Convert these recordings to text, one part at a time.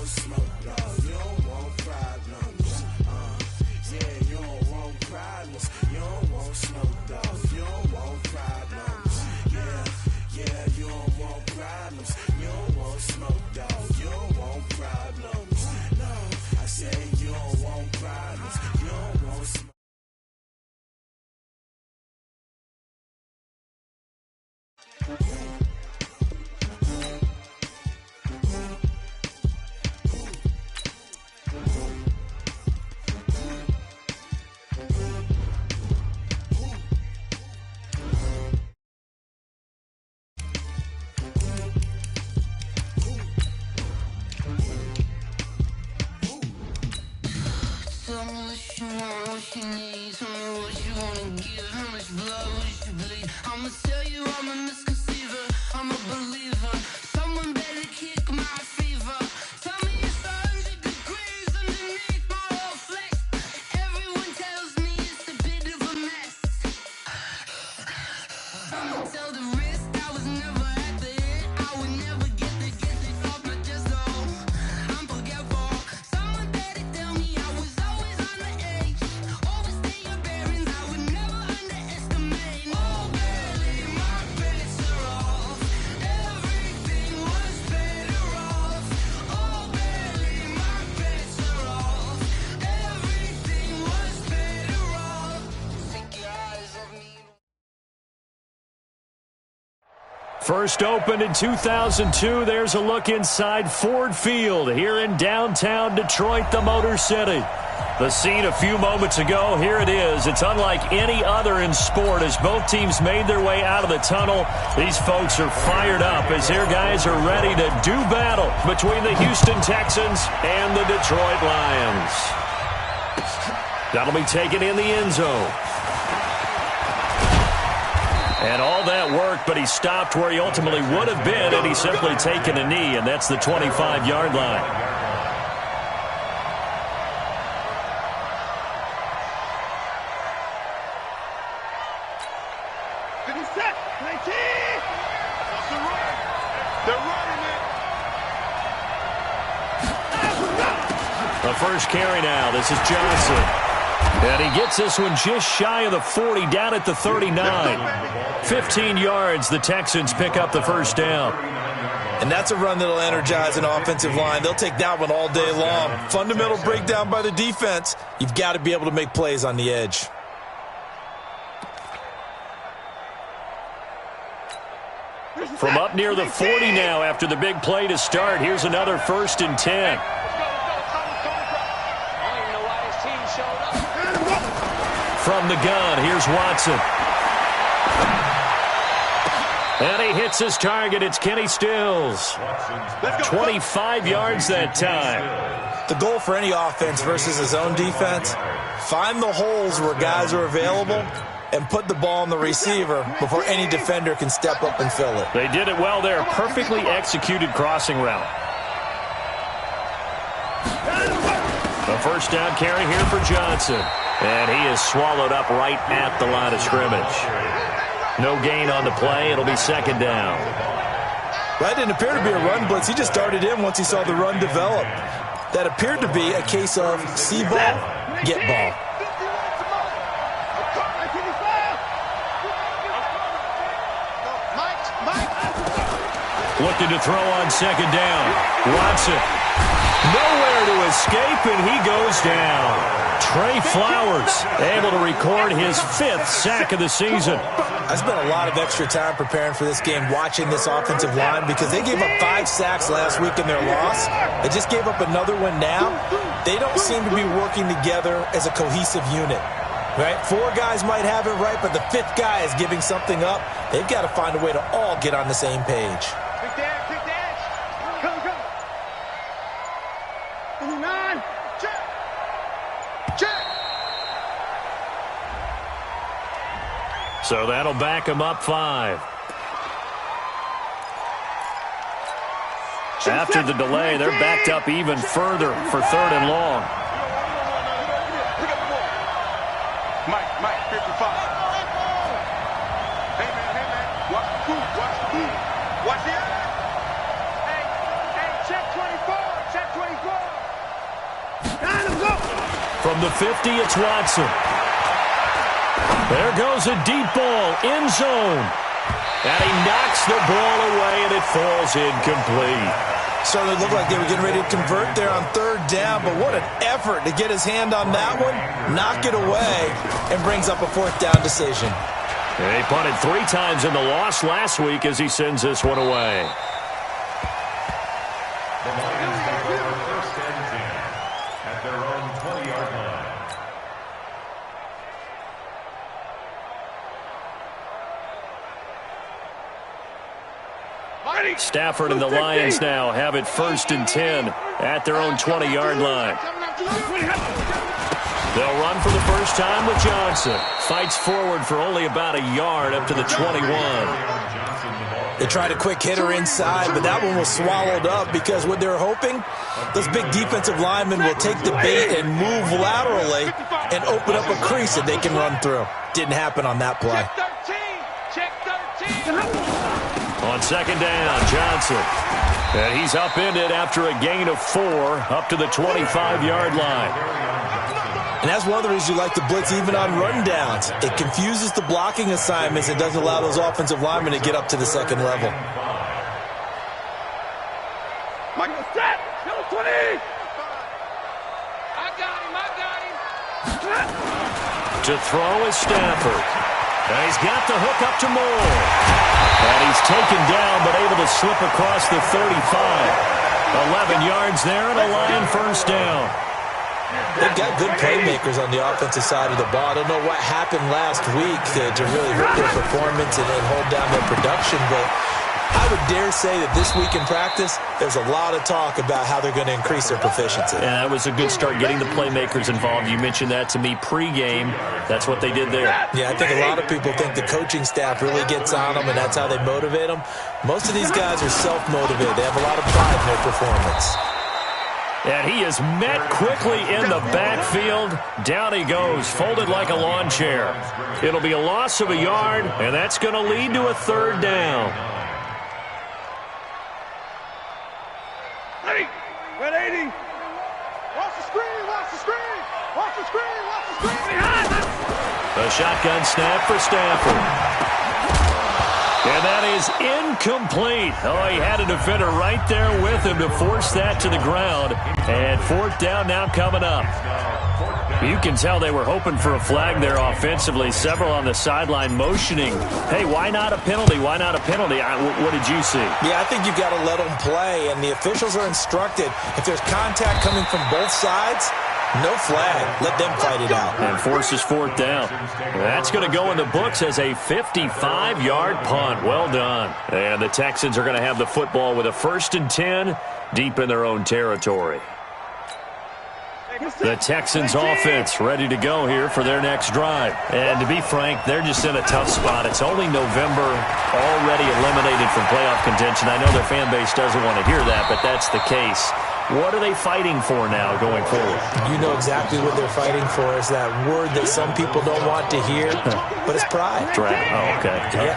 want smoke, dog. You don't want problems. Yeah, you don't want problems. You don't want smoke, dog. You don't want problems. Yeah, you don't want problems. You don't want smoke, dog. You don't want problems. No, I say you don't want problems. You don't want smoke. Tell me what you want, what you need. Tell me what you wanna give. How much blood would you bleed? I'ma tell you I'm a misconceiver. I'm a believer. Someone better kick my fever. Tell me it's 100 degrees underneath my whole flesh. Everyone tells me it's a bit of a mess. I'ma tell the risk I was never at the end. I would never get this off my chest though. I'm forgetful. Someone better tell me I was always on the edge. Overstay your bearings, I would never underestimate. Oh, barely my bets are off. Everything was better off. Oh, barely my bets are off. Everything was better off. Take your eyes off me. First opened in 2002, there's a look inside Ford Field here in downtown Detroit, the Motor City. The scene a few moments ago, here it is. It's unlike any other in sport as both teams made their way out of the tunnel. These folks are fired up as their guys are ready to do battle between the Houston Texans and the Detroit Lions. That'll be taken in the end zone. And all that worked, but he stopped where he ultimately would have been had he simply taken a knee, and that's the 25-yard line. The first carry now. This is Johnson. And he gets this one just shy of the 40, down at the 39. 15 yards, the Texans pick up the first down. And that's a run that'll energize an offensive line. They'll take that one all day long. Fundamental breakdown by the defense. You've got to be able to make plays on the edge. From up near the 40 now after the big play to start, here's another 1st and 10. From the gun, here's Watson. And he hits his target. It's Kenny Stills. 25 yards that time. The goal for any offense versus his own defense, find the holes where guys are available and put the ball on the receiver before any defender can step up and fill it. They did it well there. Perfectly executed crossing route. The first down carry here for Johnson. And he is swallowed up right at the line of scrimmage. No gain on the play. It'll be 2nd down. That didn't appear to be a run blitz. He just darted in once he saw the run develop. That appeared to be a case of see ball, get ball. Looking to throw on 2nd down. Watson. Nowhere to escape, and he goes down. Trey Flowers able to record his 5th sack of the season. I spent a lot of extra time preparing for this game watching this offensive line because they gave up 5 sacks last week in their loss. They just gave up another one now. They don't seem to be working together as a cohesive unit. Right? 4 guys might have it right, but the 5th guy is giving something up. They've got to find a way to all get on the same page. So that'll back him up 5. After the delay, they're backed up even further for 3rd and long. Mike, 55. Hey, man. Watch the boot. Watch the eye. Hey, check 24. From the 50, it's Watson. There goes a deep ball, end zone. And he knocks the ball away, and it falls incomplete. Certainly looked like they were getting ready to convert there on third down, but what an effort to get his hand on that one, knock it away, and brings up a fourth down decision. He punted 3 times in the loss last week as he sends this one away. The Lions take over first and 10 at their own 20-yard line. Stafford and the Lions now have it first and 10 at their own 20-yard line. They'll run for the first time with Johnson. Fights forward for only about a yard up to the 21. They tried a quick hitter inside, but that one was swallowed up because what they're hoping, those big defensive linemen will take the bait and move laterally and open up a crease that they can run through. Didn't happen on that play. Check 13. On second down, Johnson. And he's upended after a gain of 4 up to the 25-yard line. And that's one of the reasons you like to blitz even on rundowns. It confuses the blocking assignments and doesn't allow those offensive linemen to get up to the second level. Michael, set. 20. I got him. To throw is Stafford. And he's got the hook up to Moore. And he's taken down but able to slip across the 35. 11 yards there and a Lion first down. They've got good playmakers on the offensive side of the ball. I don't know what happened last week to really hurt their performance and hold down their production, but I would dare say that this week in practice, there's a lot of talk about how they're going to increase their proficiency. And that was a good start, getting the playmakers involved. You mentioned that to me pregame. That's what they did there. Yeah, I think a lot of people think the coaching staff really gets on them, and that's how they motivate them. Most of these guys are self-motivated. They have a lot of pride in their performance. And he is met quickly in the backfield. Down he goes, folded like a lawn chair. It'll be a loss of a yard, and that's going to lead to a third down. Ready. 180. Watch the screen. Watch the screen. Watch the screen. Watch the screen. A shotgun snap for Stafford. And that is incomplete. Oh, he had a defender right there with him to force that to the ground. And fourth down now coming up. You can tell they were hoping for a flag there offensively. Several on the sideline motioning. Hey, why not a penalty? Why not a penalty? What did you see? Yeah, I think you've got to let them play. And the officials are instructed, if there's contact coming from both sides, no flag. Let them fight it out. And forces fourth down. That's going to go in the books as a 55-yard punt. Well done. And the Texans are going to have the football with a first and 10 deep in their own territory. The Texans offense ready to go here for their next drive. And to be frank, they're just in a tough spot. It's only November, already eliminated from playoff contention. I know their fan base doesn't want to hear that, but that's the case. What are they fighting for now going forward? You know exactly what they're fighting for. Is that word that some people don't want to hear, but it's pride. Draft. Oh, okay. Yeah.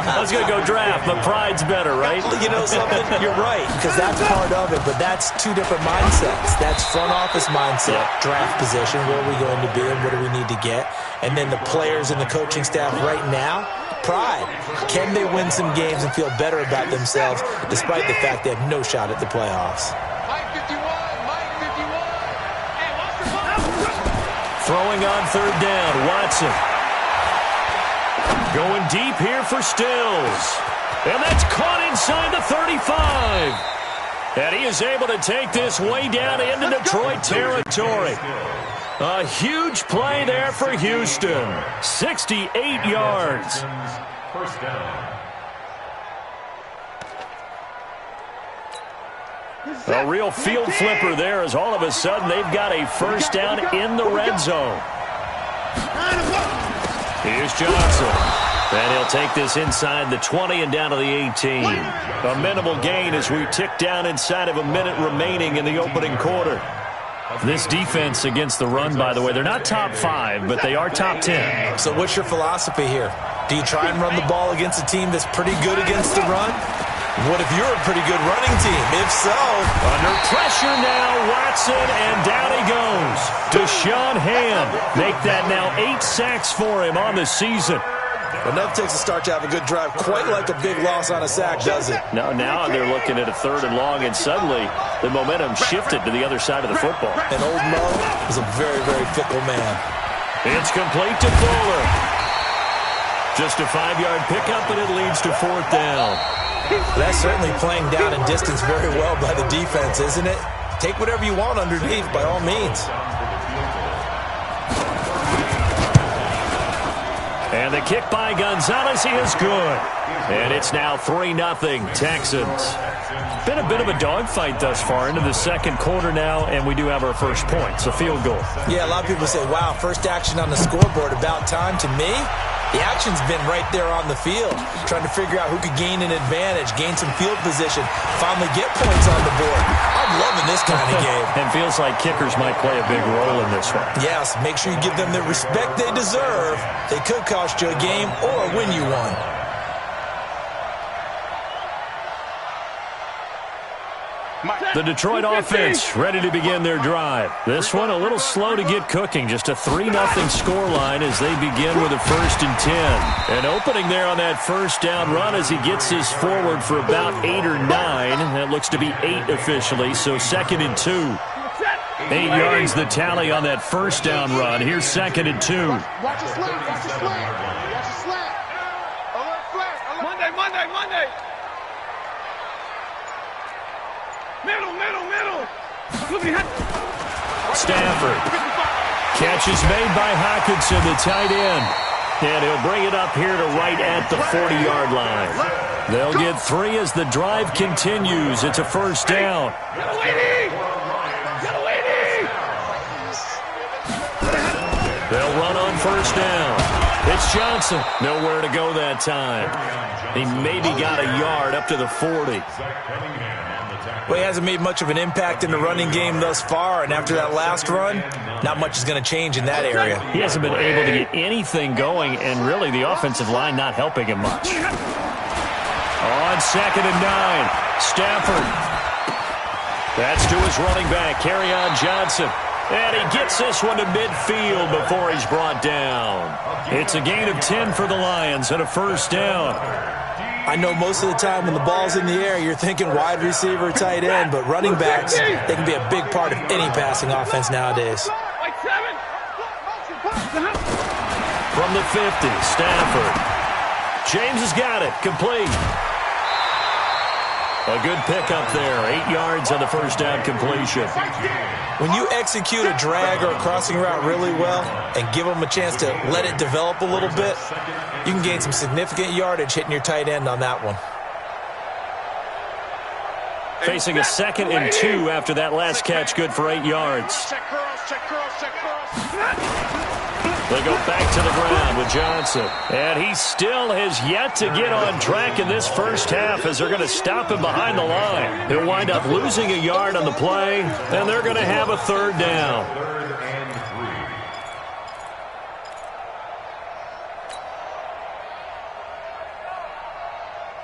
I was going to go draft, but pride's better, right? You know something? You're right, because that's part of it, but that's two different mindsets. That's front office mindset, draft position, where are we going to be and what do we need to get? And then the players and the coaching staff right now, pride. Can they win some games and feel better about themselves despite the fact they have no shot at the playoffs? Throwing on third down, Watson. Going deep here for Stills. And that's caught inside the 35. And he is able to take this way down into Detroit territory. A huge play there for Houston. 68 yards. First down. A real field flipper there as all of a sudden they've got a first down in the red zone. Here's Johnson. And he'll take this inside the 20 and down to the 18. A minimal gain as we tick down inside of a minute remaining in the opening quarter. This defense against the run, by the way, they're not top 5, but they are top 10. So what's your philosophy here? Do you try and run the ball against a team that's pretty good against the run? What if you're a pretty good running team? If so. Under pressure now, Watson, and down he goes. Deshaun Hand. Make that now 8 sacks for him on the season. Enough takes a start to have a good drive. Quite like a big loss on a sack, does it? No, now they're looking at a 3rd and long, and suddenly the momentum shifted to the other side of the football. And old Mo is a very, very fickle man. It's complete to Fuller. Just a 5-yard pickup, and it leads to 4th down. That's certainly playing down and distance very well by the defense, isn't it? Take whatever you want underneath, by all means. And the kick by Gonzalez is good. And it's now 3-0 Texans. Been a bit of a dogfight thus far into the 2nd quarter now, and we do have our first point. It's a field goal. Yeah, a lot of people say, wow, first action on the scoreboard, about time. To me, the action's been right there on the field, trying to figure out who could gain an advantage, gain some field position, finally get points on the board. I'm loving this kind of game. And feels like kickers might play a big role in this one. Yes, make sure you give them the respect they deserve. They could cost you a game or win you one. The Detroit offense ready to begin their drive. This one a little slow to get cooking. Just a 3-0 scoreline as they begin with a 1st and 10. And opening there on that 1st down run as he gets his forward for about 8 or 9. That looks to be 8 officially, so 2nd and 2. 8 yards the tally on that 1st down run. Here's 2nd and 2. Watch the slant. Watch the slant. Watch the slant. Alert flat. Monday. Middle. Stafford. Catch is made by Hockenson, the tight end. And he'll bring it up here to right at the 40-yard line. They'll get 3 as the drive continues. It's a 1st down. They'll run on 1st down. It's Johnson. Nowhere to go that time. He maybe got a yard up to the 40. Well, he hasn't made much of an impact in the running game thus far, and after that last run, not much is going to change in that area. He hasn't been able to get anything going, and really the offensive line not helping him much. On 2nd and 9, Stafford. That's to his running back, Kerryon Johnson. And he gets this one to midfield before he's brought down. It's a gain of 10 for the Lions and a 1st down. I know most of the time when the ball's in the air, you're thinking wide receiver, tight end, but running backs, they can be a big part of any passing offense nowadays. From the 50, Stafford. James has got it. Complete. A good pickup there. 8 yards on the 1st down completion. When you execute a drag or a crossing route really well and give them a chance to let it develop a little bit, you can gain some significant yardage hitting your tight end on that one. Facing a 2nd and 2 after that last catch, good for 8 yards. They go back to the ground with Johnson. And he still has yet to get on track in this 1st half as they're going to stop him behind the line. He'll wind up losing a yard on the play, and they're going to have a 3rd down.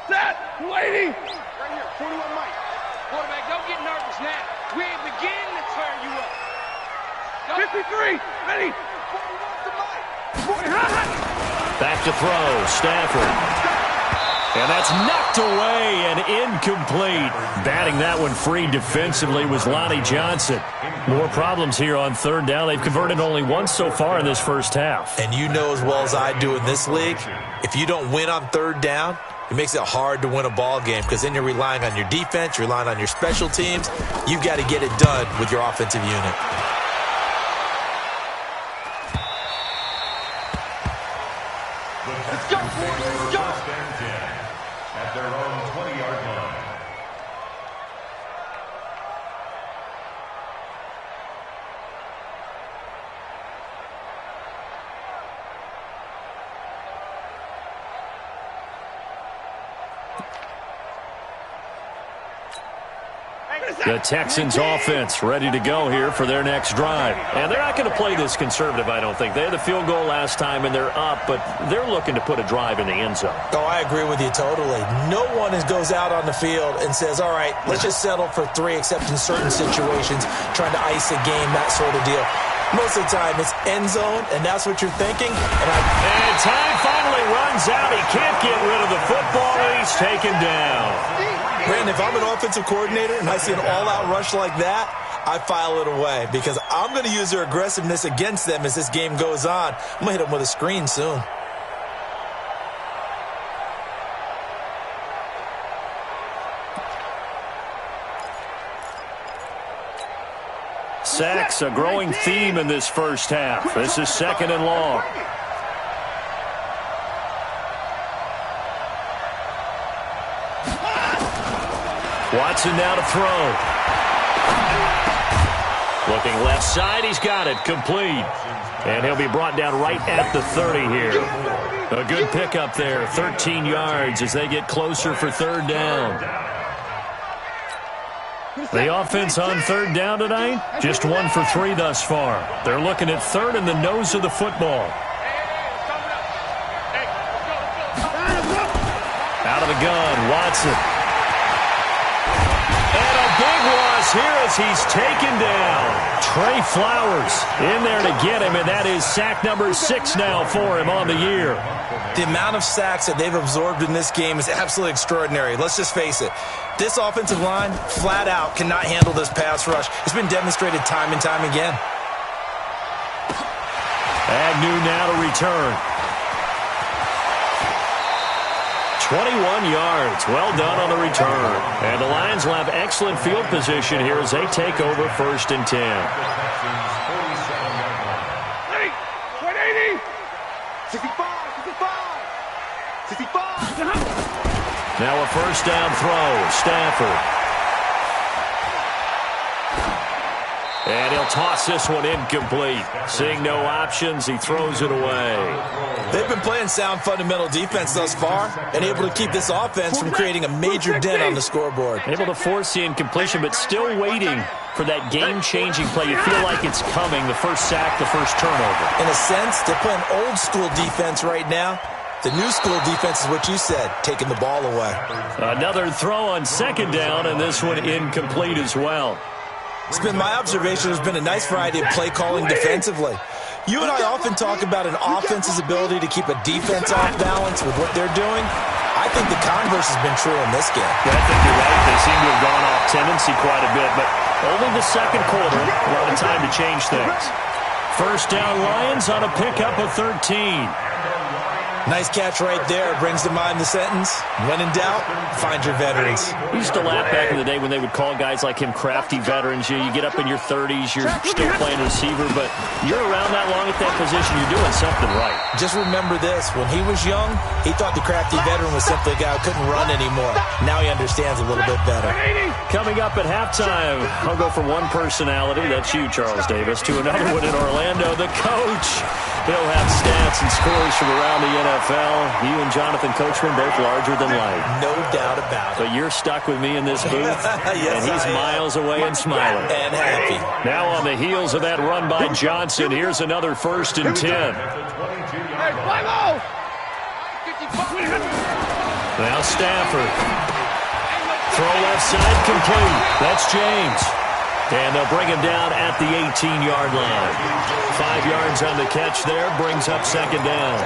Set! Waiting! Right here, 41 Mike. Quarterback, don't get nervous now. We ain't beginning to turn you up. 53, ready? 41 to Mike. Back to throw, Stafford. And that's knocked away and incomplete. Batting that one free defensively was Lonnie Johnson. More problems here on 3rd down. They've converted only once so far in this 1st half. And you know as well as I do in this league, if you don't win on 3rd down, it makes it hard to win a ball game because then you're relying on your defense, you're relying on your special teams. You've got to get it done with your offensive unit. Let's go, boys, let's go! At their own 20-yard line. The Texans offense ready to go here for their next drive. And they're not going to play this conservative, I don't think. They had the field goal last time, and they're up, but they're looking to put a drive in the end zone. Oh, I agree with you totally. No one goes out on the field and says, all right, let's just settle for 3, except in certain situations, trying to ice a game, that sort of deal. Most of the time, it's end zone, and that's what you're thinking. And time finally runs out. He can't get rid of the football, and he's taken down. Brandon, if I'm an offensive coordinator and I see an all-out rush like that, I file it away because I'm going to use their aggressiveness against them as this game goes on. I'm going to hit them with a screen soon. Sacks, a growing theme in this first half. This is 2nd and long. Watson now to throw. Looking left side, he's got it, complete. And he'll be brought down right at the 30 here. A good pickup there, 13 yards as they get closer for 3rd down. The offense on 3rd down tonight, just 1 for 3 thus far. They're looking at 3rd in the nose of the football. Out of the gun, Watson. And a big loss here as he's taken down. Trey Flowers in there to get him, and that is sack number 6 now for him on the year. The amount of sacks that they've absorbed in this game is absolutely extraordinary. Let's just face it. This offensive line, flat out, cannot handle this pass rush. It's been demonstrated time and time again. Agnew now to return. 21 yards. Well done on the return. And the Lions will have excellent field position here as they take over 1st and 10. 180. 65. Now a 1st down throw. Stafford. And he'll toss this one incomplete. Seeing no options, he throws it away. They've been playing sound fundamental defense thus far and able to keep this offense from creating a major dent on the scoreboard. Able to force the incompletion, but still waiting for that game-changing play. You feel like it's coming, the first sack, the first turnover. In a sense, they're playing old-school defense right now. The new school defense is what you said, taking the ball away. Another throw on 2nd down, and this one incomplete as well. It's been my observation there's been a nice variety of play calling defensively. You and I often talk about an offense's ability to keep a defense off balance with what they're doing. I think the converse has been true in this game. Yeah, I think you're right. They seem to have gone off tendency quite a bit, but only the 2nd quarter, a lot of time to change things. 1st down Lions on a pickup of 13. Nice catch right there. Brings to mind the sentence, when in doubt, find your veterans. We used to laugh back in the day when they would call guys like him crafty veterans. You get up in your 30s, you're still playing receiver, but you're around that long at that position, you're doing something right. Just remember this. When he was young, he thought the crafty veteran was simply a guy who couldn't run anymore. Now he understands a little bit better. Coming up at halftime, I'll go from one personality, that's you, Charles Davis, to another one in Orlando, the coach. He'll have stats and scores from around the NFL. You and Jonathan Coachman both larger than life. No doubt about it. But you're stuck with me in this booth, yes, and he's miles away and smiling. And happy. Now on the heels of that run by Johnson, here's another 1st and 10. Now Stafford. Throw left side complete. That's James. And they'll bring him down at the 18-yard line. 5 yards on the catch there, brings up 2nd down.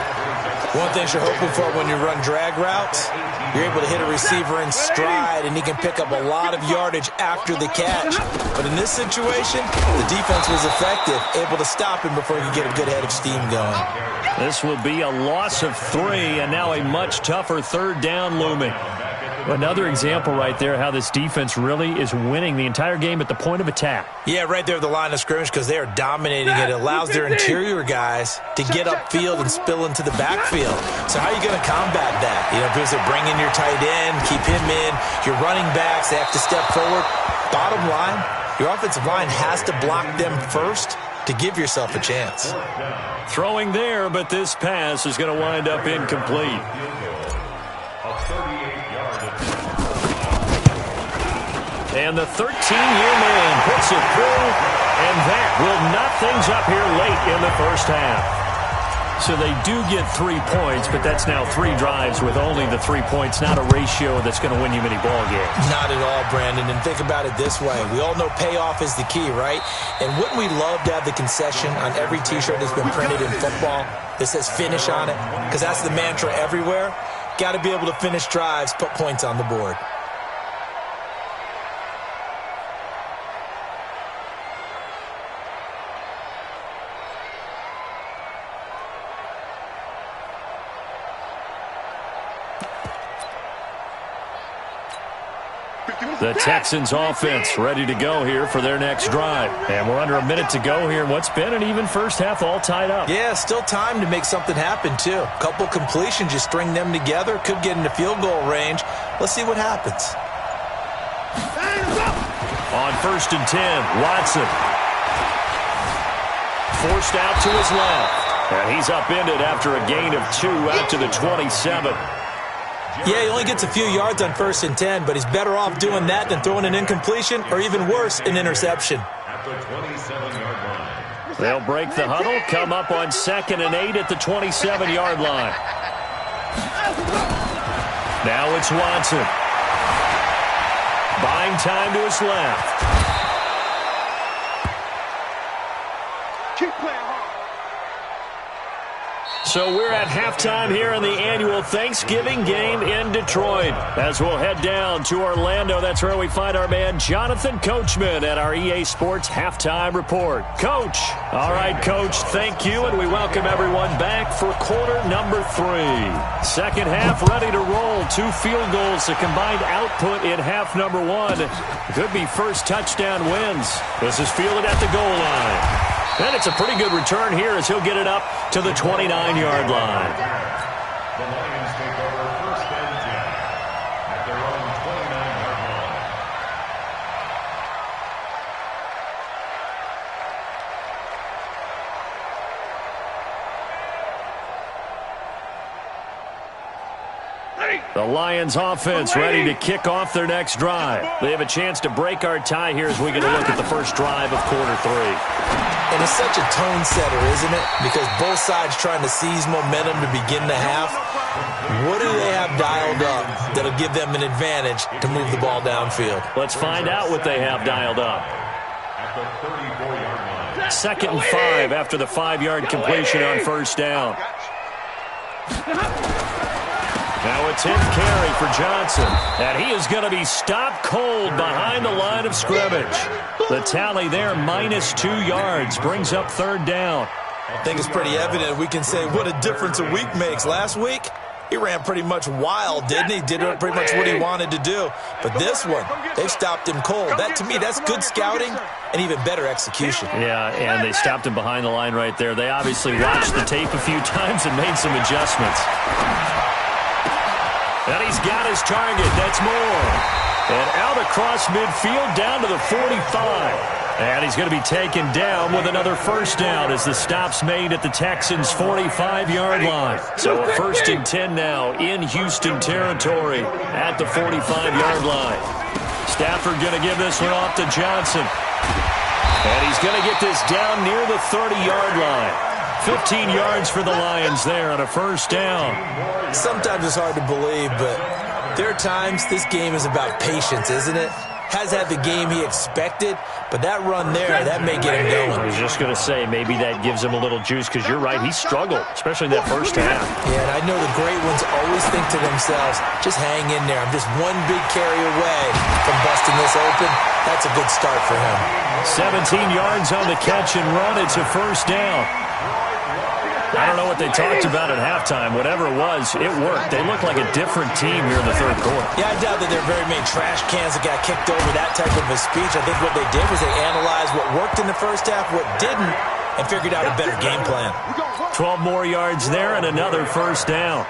One thing you're hoping for when you run drag routes, you're able to hit a receiver in stride, and he can pick up a lot of yardage after the catch. But in this situation, the defense was effective, able to stop him before he could get a good head of steam going. This will be a loss of 3, and now a much tougher 3rd down looming. Another example right there how this defense really is winning the entire game at the point of attack. Yeah, right there at the line of scrimmage because they are dominating it. It allows their interior guys to get upfield and spill into the backfield. So how are you going to combat that? You know, because they're bringing your tight end, keep him in. Your running backs, they have to step forward. Bottom line, your offensive line has to block them first to give yourself a chance. Throwing there, but this pass is going to wind up incomplete. And the 13-year man puts it through, and that will knot things up here late in the first half. So they do get 3 points, but that's now 3 drives with only the 3 points, not a ratio that's going to win you many ball games. Not at all, Brandon. And think about it this way. We all know payoff is the key, right? And wouldn't we love to have the concession on every T-shirt that's been printed in football that says finish on it? Because that's the mantra everywhere. Got to be able to finish drives, put points on the board. The Texans offense ready to go here for their next drive. And we're under a minute to go here in what's been an even first half, all tied up. Yeah, still time to make something happen, too. A couple completions, you string them together, could get into field goal range. Let's see what happens. On 1st and 10, Watson. Forced out to his left. And he's upended after a gain of 2 out to the 27. Yeah, he only gets a few yards on 1st and 10, but he's better off doing that than throwing an incompletion or even worse, an interception. At the 27-yard line. They'll break the huddle, come up on 2nd and 8 at the 27-yard line. Now it's Watson. Buying time to his left. Keep playing hard. So we're at halftime here in the annual Thanksgiving game in Detroit. As we'll head down to Orlando, that's where we find our man Jonathan Coachman at our EA Sports Halftime Report. Coach. All right, Coach, thank you, and we welcome everyone back for quarter number 3. Second half ready to roll. 2 field goals, a combined output in half number 1. Could be first touchdown wins. This is fielded at the goal line. And it's a pretty good return here as he'll get it up to the 29-yard line. The Lions take over 1st and 10 at their own 29-yard line. The Lions offense ready to kick off their next drive. They have a chance to break our tie here as we get a look at the first drive of quarter 3. And it's such a tone setter, isn't it? Because both sides trying to seize momentum to begin the half. What do they have dialed up that'll give them an advantage to move the ball downfield? Let's find out what they have dialed up. At the 34-yard line. 2nd and 5 after the 5-yard completion on 1st down. Now a 10th carry for Johnson. And he is going to be stopped cold behind the line of scrimmage. The tally there, -2 yards, brings up 3rd down. I think it's pretty evident we can say what a difference a week makes. Last week, he ran pretty much wild, didn't he? Did pretty much what he wanted to do. But this one, they've stopped him cold. That, to me, that's good scouting and even better execution. Yeah, and they stopped him behind the line right there. They obviously watched the tape a few times and made some adjustments. And he's got his target. That's Moore. And out across midfield down to the 45. And he's going to be taken down with another first down as the stop's made at the Texans' 45-yard line. So a 1st and 10 now in Houston territory at the 45-yard line. Stafford going to give this one off to Johnson. And he's going to get this down near the 30-yard line. 15 yards for the Lions there on a first down. Sometimes it's hard to believe, but there are times this game is about patience, isn't it? Has had the game he expected, but that run there, that may get him going. I was just going to say, maybe that gives him a little juice, because you're right, he struggled, especially in that first half. Yeah, and I know the great ones always think to themselves, just hang in there. I'm just one big carry away from busting this open. That's a good start for him. 17 yards on the catch and run. It's a first down. I don't know what they talked about at halftime. Whatever it was, it worked. They look like a different team here in the 3rd quarter. Yeah, I doubt that there are very many trash cans that got kicked over that type of a speech. I think what they did was they analyzed what worked in the first half, what didn't, and figured out a better game plan. 12 more yards there and another first down.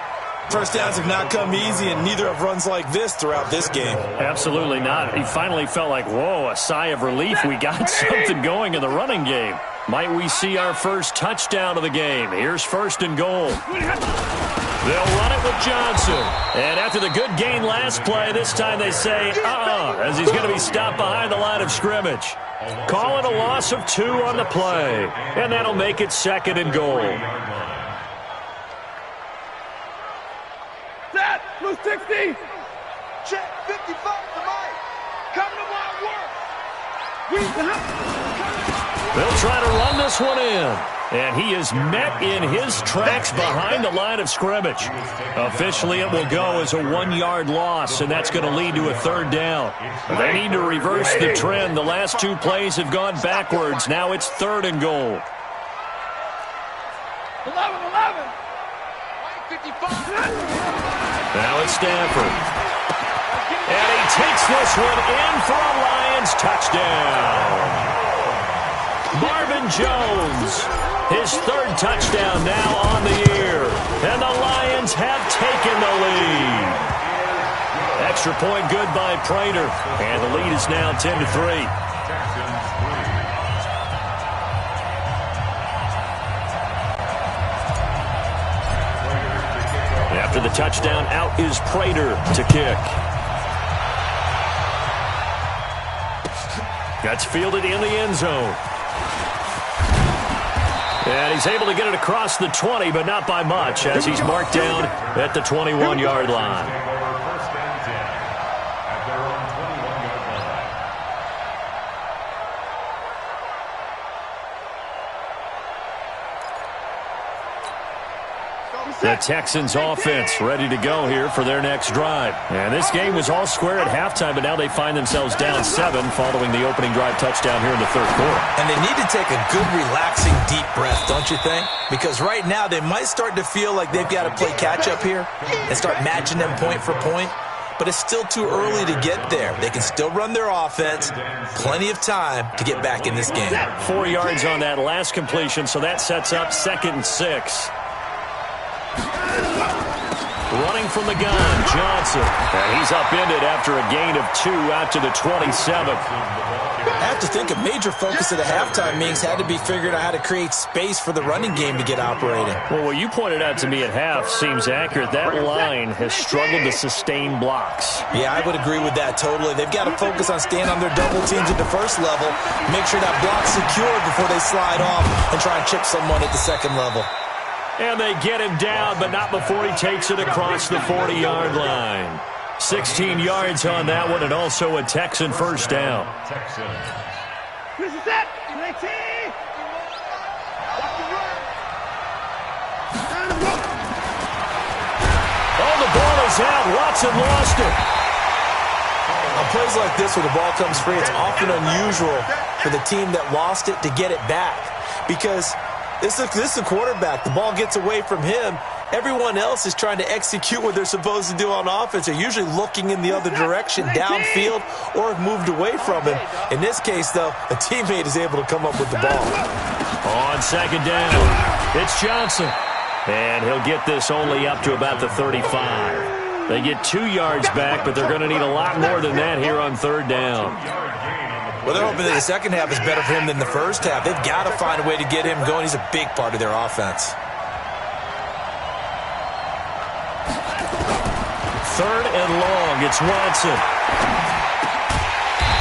First downs have not come easy, and neither have runs like this throughout this game. Absolutely not. He finally felt like, whoa, a sigh of relief. We got something going in the running game. Might we see our first touchdown of the game? Here's 1st and goal. They'll run it with Johnson. And after the good gain last play, this time they say, as he's going to be stopped behind the line of scrimmage. Calling a loss of 2 on the play. And that'll make it 2nd and goal. Set, blue 60. Check, 55 to Mike. Come to my work. They'll try to run this one in. And he is met in his tracks behind the line of scrimmage. Officially, it will go as a 1-yard loss, and that's going to lead to a 3rd down. They need to reverse the trend. The last 2 plays have gone backwards. Now it's 3rd and goal. 11. 55. Now it's Stafford. And he takes this one in for a Lions touchdown. Marvin Jones, his 3rd touchdown now on the year. And the Lions have taken the lead. Extra point good by Prater. And the lead is now 10-3. After the touchdown, out is Prater to kick. That's fielded in the end zone. And he's able to get it across the 20, but not by much, as he's marked down at the 21-yard line. First and 10 at their own 21-yard line. The Texans offense ready to go here for their next drive. And this game was all square at halftime, but now they find themselves down 7 following the opening drive touchdown here in the 3rd quarter. And they need to take a good, relaxing, deep breath, don't you think? Because right now they might start to feel like they've got to play catch-up here and start matching them point for point. But it's still too early to get there. They can still run their offense. Plenty of time to get back in this game. 4 yards on that last completion, so that sets up 2nd and 6. Running from the gun, Johnson. And he's upended after a gain of 2 out to the 27. I have to think a major focus of the halftime meetings had to be figuring out how to create space for the running game to get operating. Well, what you pointed out to me at half seems accurate. That line has struggled to sustain blocks. Yeah, I would agree with that totally. They've got to focus on staying on their double teams at the first level, make sure that block's secured before they slide off and try and chip someone at the second level. And they get him down, but not before he takes it across the 40-yard line. 16 yards on that one, and also a Texan first down. This is it. 19. Oh, the ball is out. Watson lost it. On plays like this where the ball comes free, it's often unusual for the team that lost it to get it back. Because this is a quarterback. The ball gets away from him. Everyone else is trying to execute what they're supposed to do on offense. They're usually looking in the other direction, downfield, or have moved away from him. In this case, though, a teammate is able to come up with the ball. On 2nd down, it's Johnson. And he'll get this only up to about the 35. They get 2 yards back, but they're going to need a lot more than that here on 3rd down. Well, they're hoping that the second half is better for him than the first half. They've got to find a way to get him going. He's a big part of their offense. 3rd and long, it's Watson.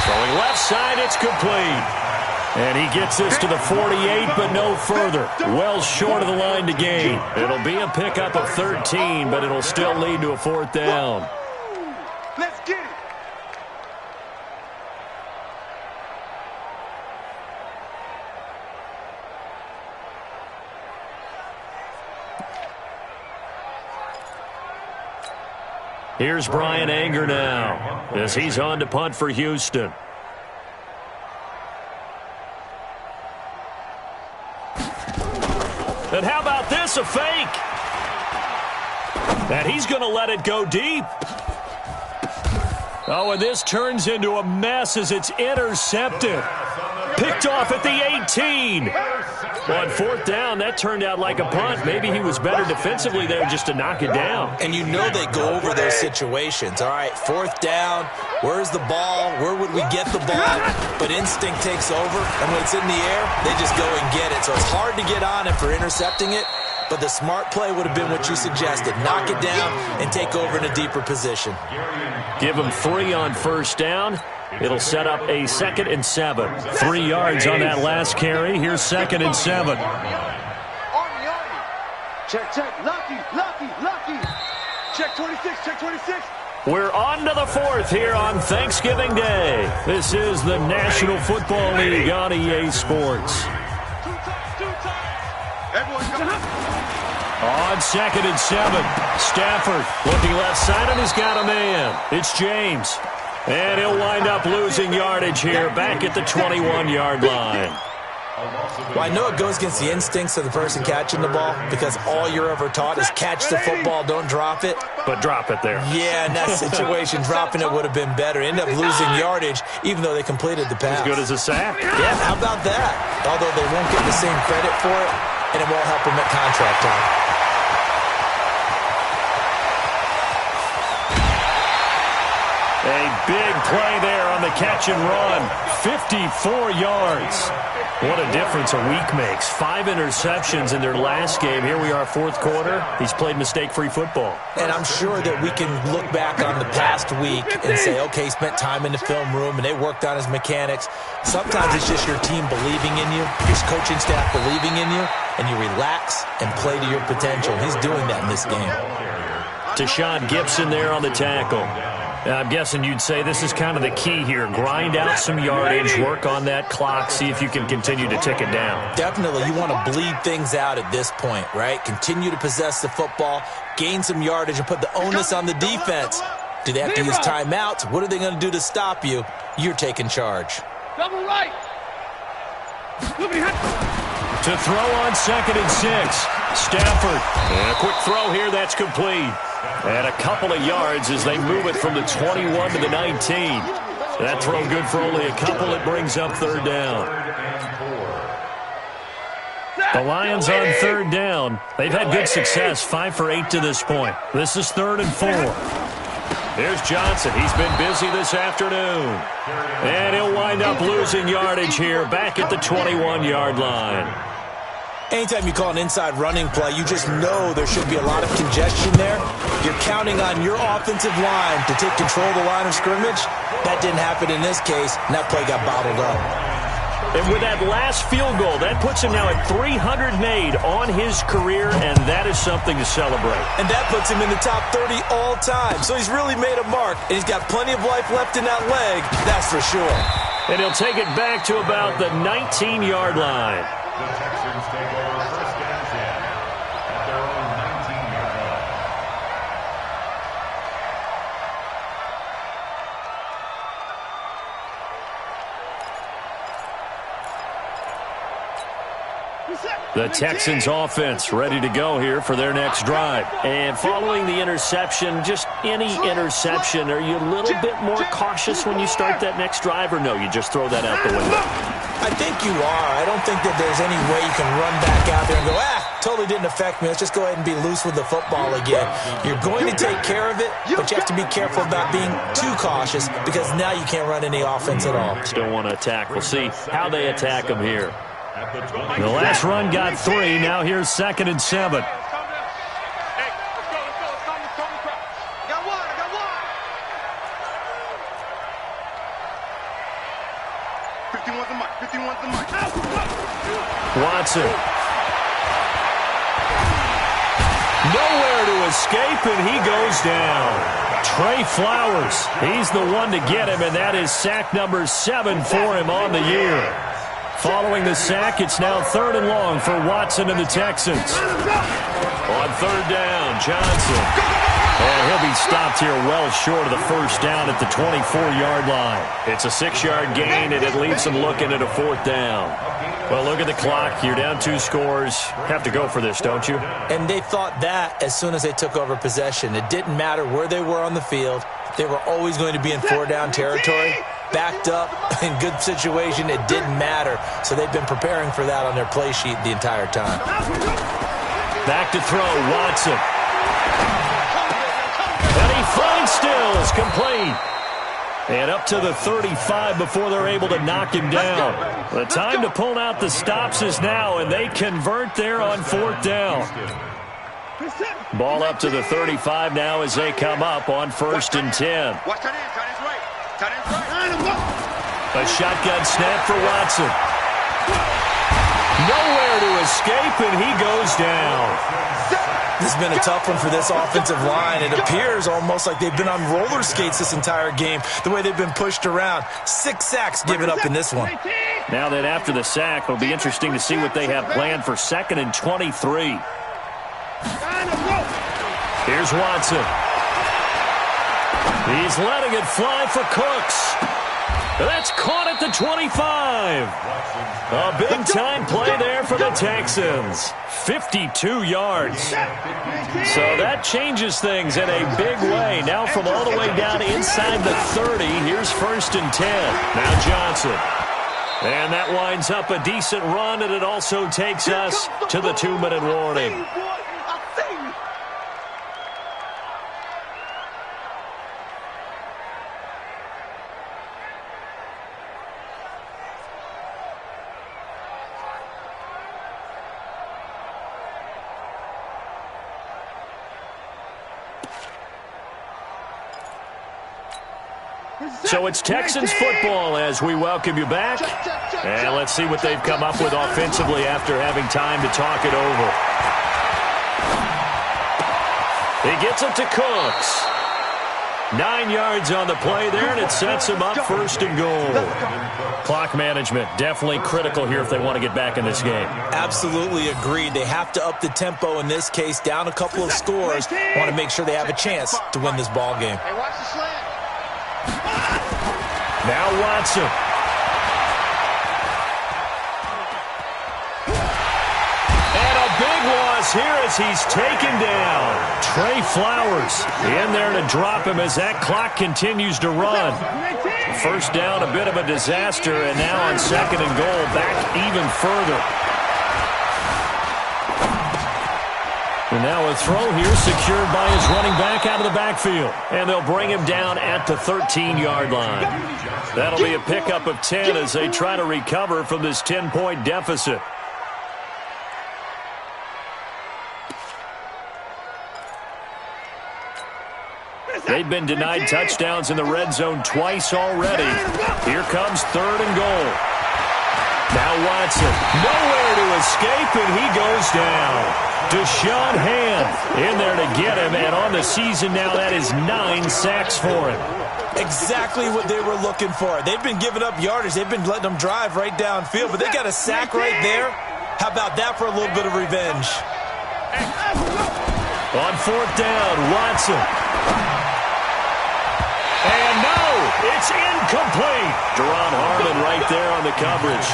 Throwing left side, it's complete. And he gets this to the 48, but no further. Well short of the line to gain. It'll be a pickup of 13, but it'll still lead to a 4th down. Let's get it. Here's Brian Anger now as he's on to punt for Houston. And how about this, a fake? And he's going to let it go deep. Oh, and this turns into a mess as it's intercepted. Picked off at the 18. On 4th down, that turned out like a punt. Maybe he was better defensively there just to knock it down. And you know they go over those situations. All right, 4th down, where's the ball? Where would we get the ball? But instinct takes over, and when it's in the air, they just go and get it. So it's hard to get on him for intercepting it, but the smart play would have been what you suggested. Knock it down and take over in a deeper position. Give him 3 on first down. It'll set up a 2nd and 7. 3 yards on that last carry. Here's 2nd and 7. Check, check. Lucky. Check 26, check 26. We're on to the 4th here on Thanksgiving Day. This is the National Football League on EA Sports. Two times. Everyone come On 2nd and 7, Stafford looking left side, and he's got a man. It's James. And he'll wind up losing yardage here back at the 21-yard line. Well, I know it goes against the instincts of the person catching the ball because all you're ever taught is catch the football, don't drop it. But drop it there. Yeah, in that situation, dropping it would have been better. End up losing yardage even though they completed the pass. As good as a sack. Yeah, how about that? Although they won't get the same credit for it, and it won't help them at contract time. A big play there on the catch and run. 54 yards. What a difference a week makes. 5 interceptions in their last game. Here we are, 4th quarter. He's played mistake-free football. And I'm sure that we can look back on the past week and say, okay, he spent time in the film room and they worked on his mechanics. Sometimes it's just your team believing in you, your coaching staff believing in you, and you relax and play to your potential. He's doing that in this game. Tashawn Gibson there on the tackle. I'm guessing you'd say this is kind of the key here. Grind out some yardage, work on that clock, see if you can continue to tick it down. Definitely. You want to bleed things out at this point, right? Continue to possess the football, gain some yardage, and put the onus on the defense. Do they have to use timeouts? What are they going to do to stop you? You're taking charge. double right. To throw on 2nd and 6. Stafford. And a quick throw here. That's complete. And a couple of yards as they move it from the 21 to the 19. That throw good for only a couple. It brings up 3rd down. The Lions on 3rd down. They've had good success, 5 for 8 to this point. This is 3rd and 4. There's Johnson. He's been busy this afternoon. And he'll wind up losing yardage here back at the 21-yard line. Anytime you call an inside running play, you just know there should be a lot of congestion there. You're counting on your offensive line to take control of the line of scrimmage. That didn't happen in this case, and that play got bottled up. And with that last field goal, that puts him now at 300 made on his career, and that is something to celebrate. And that puts him in the top 30 all time. So he's really made a mark, and he's got plenty of life left in that leg, that's for sure. And he'll take it back to about the 19-yard line. The Texans take over 1st and 10 at their own 19-yard line. The Texans offense ready to go here for their next drive. And following the interception, just any interception, are you a little bit more cautious when you start that next drive, or no, you just throw that out the window? I think you are. I don't think that there's any way you can run back out there and go, totally didn't affect me. Let's just go ahead and be loose with the football again. You're going to take care of it, but you have to be careful about being too cautious because now you can't run any offense at all. Still want to attack. We'll see how they attack him here. The last run got 3. Now here's 2nd and 7. Hey, let's go. I got one. 51's the mic. Watson. Nowhere to escape, and he goes down. Trey Flowers, he's the one to get him, and that is sack number 7 for him on the year. Following the sack, it's now 3rd and long for Watson and the Texans. On 3rd down, Johnson. And he'll be stopped here well short of the 1st down at the 24-yard line. It's a 6-yard gain, and it leaves them looking at a 4th down. Well, look at the clock. You're down 2 scores. Have to go for this, don't you? And they thought that as soon as they took over possession. It didn't matter where they were on the field. They were always going to be in 4-down territory. Backed up, in good situation, it didn't matter. So they've been preparing for that on their play sheet the entire time. Back to throw, Watson. And he finds Stills, complete. And up to the 35 before they're able to knock him down. The time to pull out the stops is now, and they convert there on 4th down. Ball up to the 35 now as they come up on 1st and 10. A shotgun snap for Watson. Nowhere to escape, and he goes down. This has been a tough one for this offensive line. It appears almost like they've been on roller skates this entire game, the way they've been pushed around. 6 sacks given up in this one. Now that after the sack, it'll be interesting to see what they have planned for 2nd and 23. Here's Watson. He's letting it fly for Cooks. That's caught at the 25. A big-time play there for the Texans. 52 yards. So that changes things in a big way. Now from all the way down inside the 30, here's 1st and 10. Now Johnson. And that winds up a decent run, and it also takes us to the 2-minute warning. So it's Texans football as we welcome you back. And let's see what they've come up with offensively after having time to talk it over. He gets it to Cooks. 9 yards on the play there, and it sets him up 1st and goal. Clock management, definitely critical here if they want to get back in this game. Absolutely agreed. They have to up the tempo in this case, down a couple of scores. Want to make sure they have a chance to win this ball game. Hey, watch the slant. Now Watson. And a big loss here as he's taken down. Trey Flowers in there to drop him as that clock continues to run. 1st down, a bit of a disaster, and now on 2nd and goal, back even further. And now a throw here secured by his running back out of the backfield. And they'll bring him down at the 13-yard line. That'll be a pickup of 10 as they try to recover from this 10-point deficit. They've been denied touchdowns in the red zone twice already. Here comes 3rd and goal. Now Watson, nowhere to escape, and he goes down. Deshaun Hand in there to get him, and on the season now, that is 9 sacks for him. Exactly what they were looking for. They've been giving up yardage. They've been letting them drive right downfield, but they got a sack right there. How about that for a little bit of revenge? On 4th down, Watson. And no, it's incomplete. Deron Harmon right there on the coverage.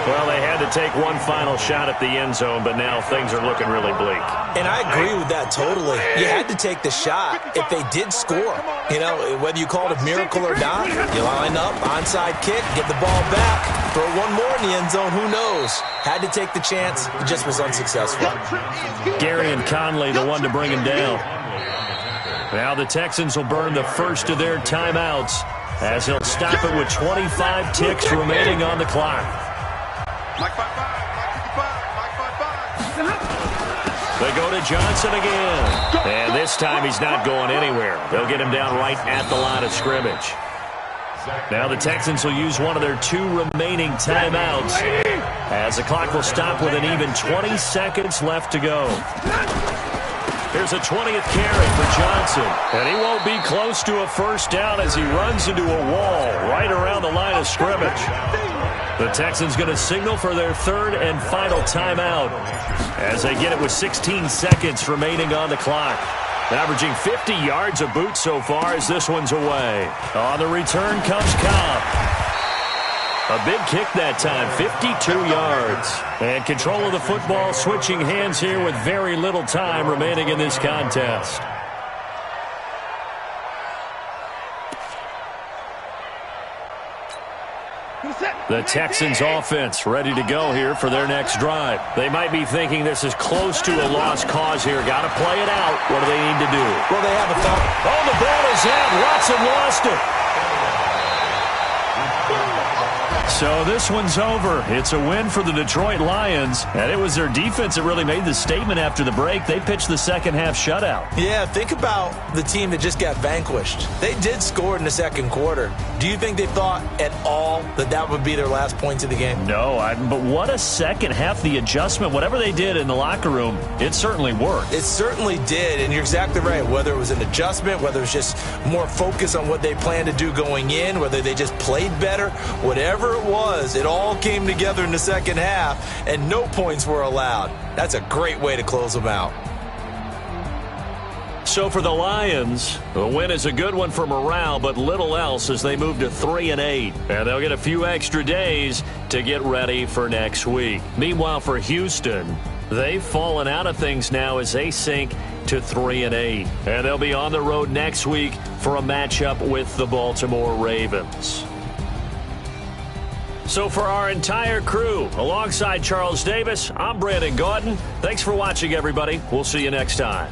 Well, they had to take one final shot at the end zone, but now things are looking really bleak. And I agree with that totally. You had to take the shot if they did score. You know, whether you call it a miracle or not, you line up, onside kick, get the ball back, throw one more in the end zone, who knows? Had to take the chance, it just was unsuccessful. Gary and Conley, the one to bring him down. Now the Texans will burn the first of their timeouts as he'll stop it with 25 ticks remaining on the clock. Mike 5-5, Mike 55. They go to Johnson again. And this time he's not going anywhere. They'll get him down right at the line of scrimmage. Now the Texans will use one of their 2 remaining timeouts as the clock will stop with an even 20 seconds left to go. Here's a 20th carry for Johnson. And he won't be close to a 1st down as he runs into a wall right around the line of scrimmage. The Texans going to signal for their 3rd and final timeout as they get it with 16 seconds remaining on the clock. Averaging 50 yards a boot so far as this one's away. On the return comes Cobb. A big kick that time, 52 yards. And control of the football switching hands here with very little time remaining in this contest. The Texans offense ready to go here for their next drive. They might be thinking this is close to a lost cause here. Got to play it out. What do they need to do? Well, they have a thought. Oh, the ball is out. Watson lost it. So this one's over. It's a win for the Detroit Lions, and it was their defense that really made the statement after the break. They pitched the second-half shutout. Yeah, think about the team that just got vanquished. They did score in the second quarter. Do you think they thought at all that that would be their last points of the game? No, but what a second half. The adjustment, whatever they did in the locker room, it certainly worked. It certainly did, and you're exactly right. Whether it was an adjustment, whether it was just more focus on what they planned to do going in, whether they just played better, whatever it was, it all came together in the second half, and no points were allowed. That's a great way to close them out. So for the Lions, the win is a good one for morale, but little else as they move to 3-8. And they'll get a few extra days to get ready for next week. Meanwhile, for Houston, they've fallen out of things now as they sink to 3-8. And they'll be on the road next week for a matchup with the Baltimore Ravens. So for our entire crew, alongside Charles Davis, I'm Brandon Gaudin. Thanks for watching, everybody. We'll see you next time.